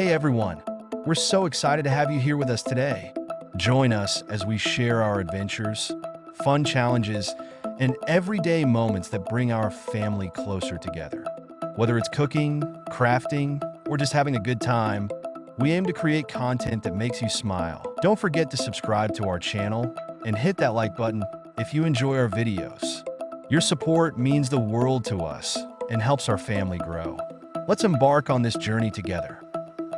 Hey everyone, we're so excited to have you here with us today. Join us as we share our adventures, fun challenges, and everyday moments that bring our family closer together. Whether it's cooking, crafting, or just having a good time, we aim to create content that makes you smile. Don't forget to subscribe to our channel and hit that like button if you enjoy our videos. Your support means the world to us and helps our family grow. Let's embark on this journey together.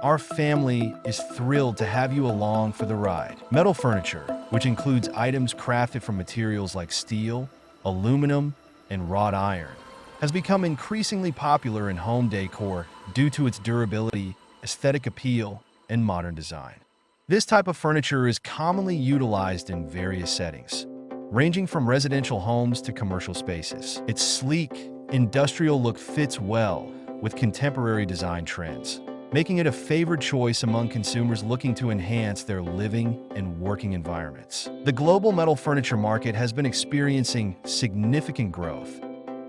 Our family is thrilled to have you along for the ride. Metal furniture, which includes items crafted from materials like steel, aluminum, and wrought iron, has become increasingly popular in home decor due to its durability, aesthetic appeal, and modern design. This type of furniture is commonly utilized in various settings, ranging from residential homes to commercial spaces. Its sleek, industrial look fits well with contemporary design trends, making it a favored choice among consumers looking to enhance their living and working environments. The global metal furniture market has been experiencing significant growth,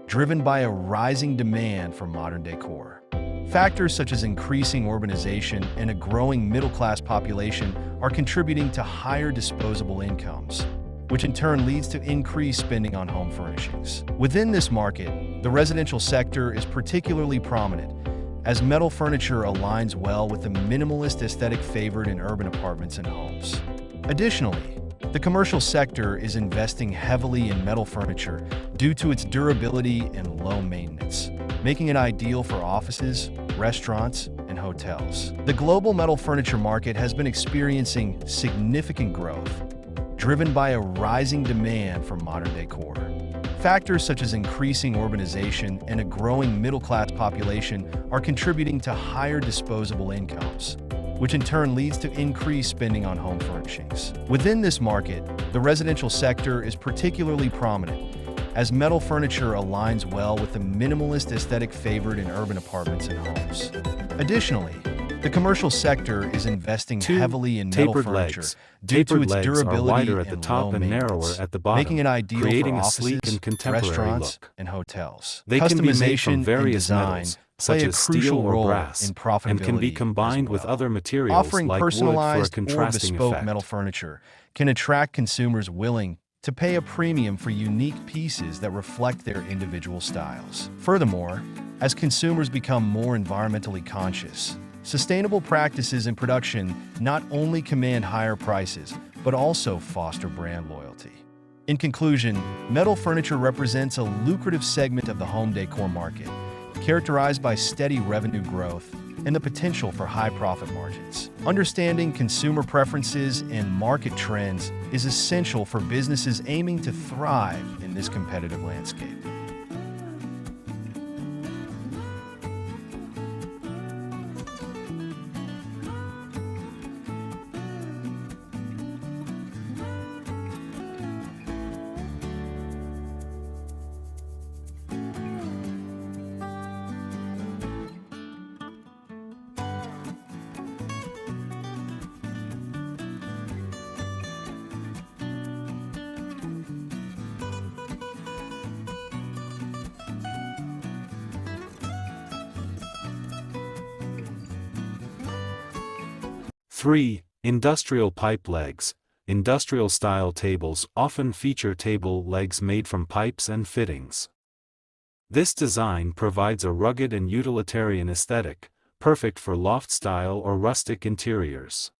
driven by a rising demand for modern decor. Factors such as increasing urbanization and a growing middle-class population are contributing to higher disposable incomes, which in turn leads to increased spending on home furnishings. Within this market, the residential sector is particularly prominent, as metal furniture aligns well with the minimalist aesthetic favored in urban apartments and homes. Additionally, the commercial sector is investing heavily in metal furniture due to its durability and low maintenance, making it ideal for offices, restaurants, and hotels. The global metal furniture market has been experiencing significant growth, driven by a rising demand for modern decor. Factors such as increasing urbanization and a growing middle-class population are contributing to higher disposable incomes, which in turn leads to increased spending on home furnishings. Within this market, the residential sector is particularly prominent, as metal furniture aligns well with the minimalist aesthetic favored in urban apartments and homes. Additionally, the commercial sector is investing heavily in metal furniture due to its durability at the and top low and narrower maintenance, at the bottom, making it ideal creating for a offices, sleek and contemporary restaurants, look. and hotels. They can be made from Customization and various design metals, play such a as steel crucial or role brass, in profitability and can be combined with other materials Offering like wood for a personalized or contrasting bespoke effect. metal furniture can attract consumers willing to pay a premium for unique pieces that reflect their individual styles. Furthermore, as consumers become more environmentally conscious, sustainable practices in production not only command higher prices, but also foster brand loyalty. In conclusion, metal furniture represents a lucrative segment of the home decor market, characterized by steady revenue growth and the potential for high profit margins. Understanding consumer preferences and market trends is essential for businesses aiming to thrive in this competitive landscape. Three, industrial pipe legs. Industrial-style tables often feature table legs made from pipes and fittings. This design provides a rugged and utilitarian aesthetic, perfect for loft-style or rustic interiors.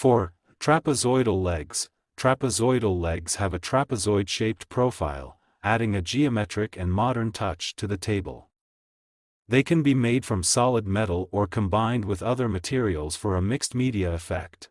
Four, trapezoidal legs. Trapezoidal legs have a trapezoid-shaped profile, adding a geometric and modern touch to the table. They can be made from solid metal or combined with other materials for a mixed media effect.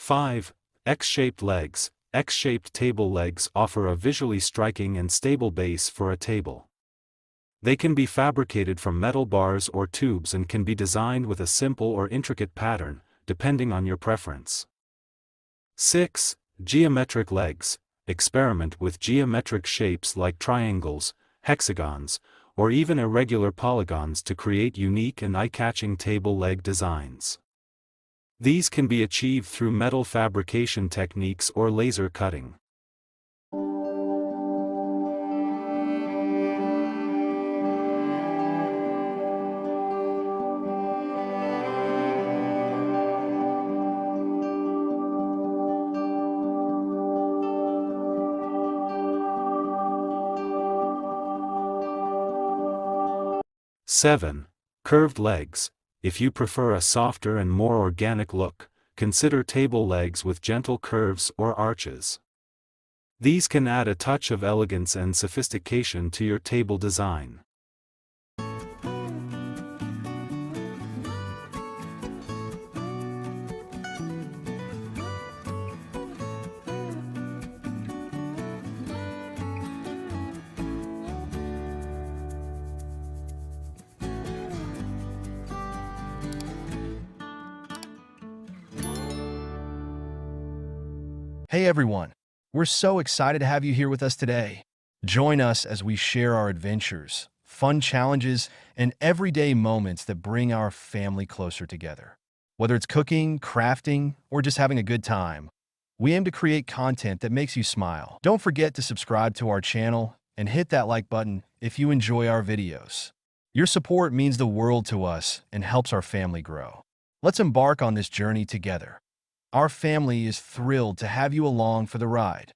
Five, X-shaped legs. X-shaped table legs offer a visually striking and stable base for a table. They can be fabricated from metal bars or tubes and can be designed with a simple or intricate pattern, depending on your preference. 6. Geometric legs. Experiment with geometric shapes like triangles, hexagons, or even irregular polygons to create unique and eye-catching table leg designs. These can be achieved through metal fabrication techniques or laser cutting. Seven, curved legs. If you prefer a softer and more organic look, consider table legs with gentle curves or arches. These can add a touch of elegance and sophistication to your table design. Hey everyone, we're so excited to have you here with us today. Join us as we share our adventures, fun challenges, and everyday moments that bring our family closer together. Whether it's cooking, crafting, or just having a good time, we aim to create content that makes you smile. Don't forget to subscribe to our channel and hit that like button if you enjoy our videos. Your support means the world to us and helps our family grow. Let's embark on this journey together. Our family is thrilled to have you along for the ride.